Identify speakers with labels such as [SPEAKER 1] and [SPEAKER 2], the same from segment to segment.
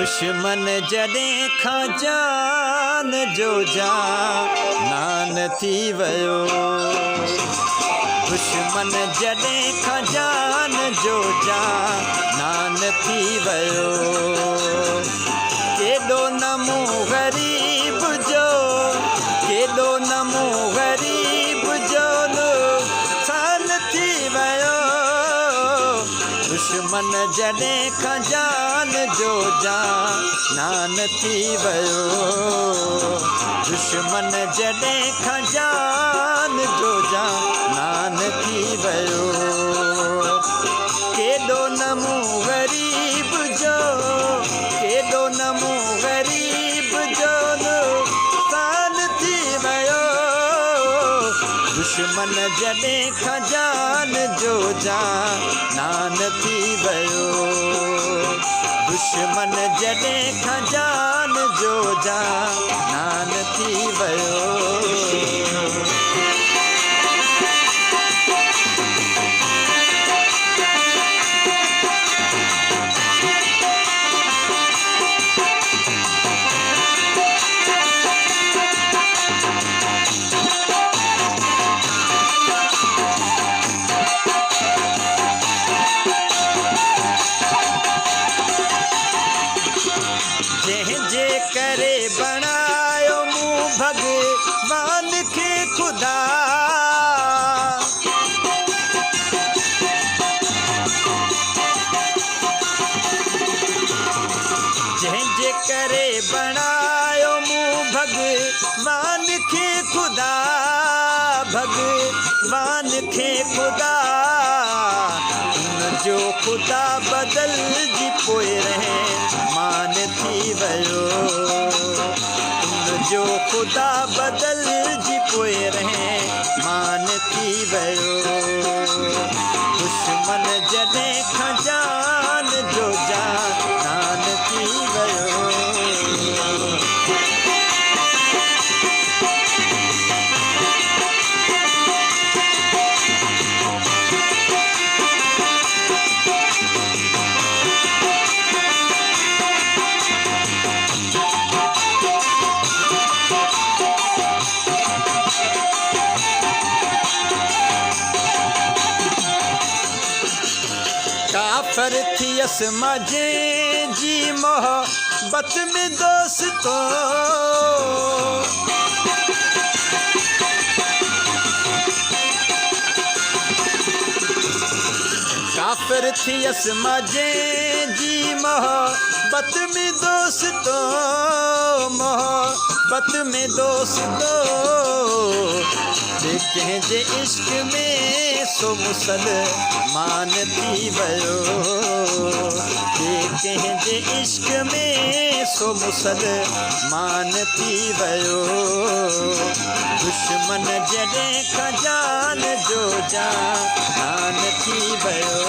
[SPEAKER 1] दुश्मन जॾहिं खां जान जो जान थी वियो। दुश्मन जॾहिं खां जान जो जान थी वियो। केॾो नमो ग़रीब जो, केॾो नमो ग़रीब जो नुक़सान थी वियो। दुश्मन जॾहिं खां जान जो जान थी वियो। दुश्मन जॾहिं खां जान जो जान थी वियो। केॾो नमो ग़रीब जो, केॾो नमो ग़रीब जो नुक़सान थी वियो। दुश्मन जॾहिं खां जान जो जान थी वियो। दुश्मन जॾहिं खां जान जो जान थी वियो। जंहिंजे करे बणायो मूं भॻवान खे ख़ुदा। जंहिंजे करे बणायो मूं भॻवान खे ख़ुदा। भॻवान खे ख़ुदा जो ख़ुदा बदिलजी पोइ रहमान थी वियो। जो ख़ुदा बदिलजी पोइ रहमान थी वियो। दुश्मन जॾहिं खां जान जो जान थी वियो। काफ़िर थियसि मां जंहिंजी मोहबत में दोस्तो। काफ़िर थियसि मां जंहिंजी मोहबत में दोस्तो। मोहबत में दोस्तो कंहिंजे इश्क में सो मुसलमान थी वियो। कंहिंजे इश्क में सो मुसलमान थी वियो। दुश्मन जॾहिं खां जान जो जान थी वियो।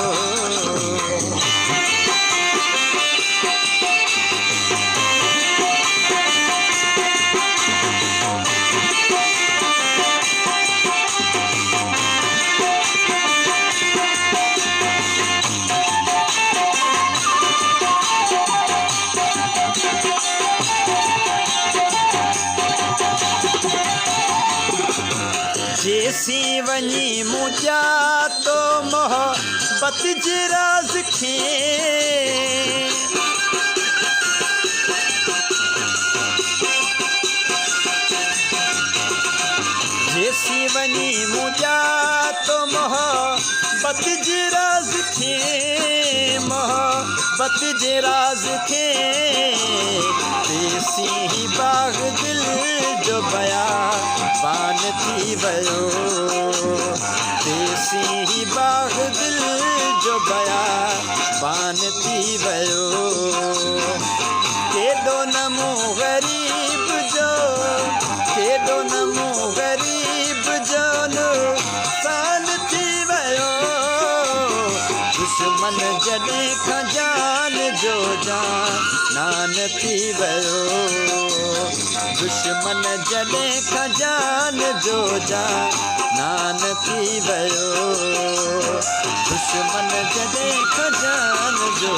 [SPEAKER 1] जेसी वञी मूं ॼातो मोहबत जे राज़ खे। जेसी वञी मूं ॼातो मोहबत जे राज़ खे। मोहबत जे राज़ खे तेसी ही बाग़ दिल जो बयाबान थी वियो। तेसी ही बाग़ दिल जो बयाबान थी वियो। केॾो नमो ग़रीब जो, केॾो नमो ग़रीब जो नुक़सान थी वियो। दुश्मन जॾहिं खां जान जो जान थी वियो। दुश्मन जॾहिं खां जान जो जान थी वियो। दुश्मन जॾहिं खां जान जो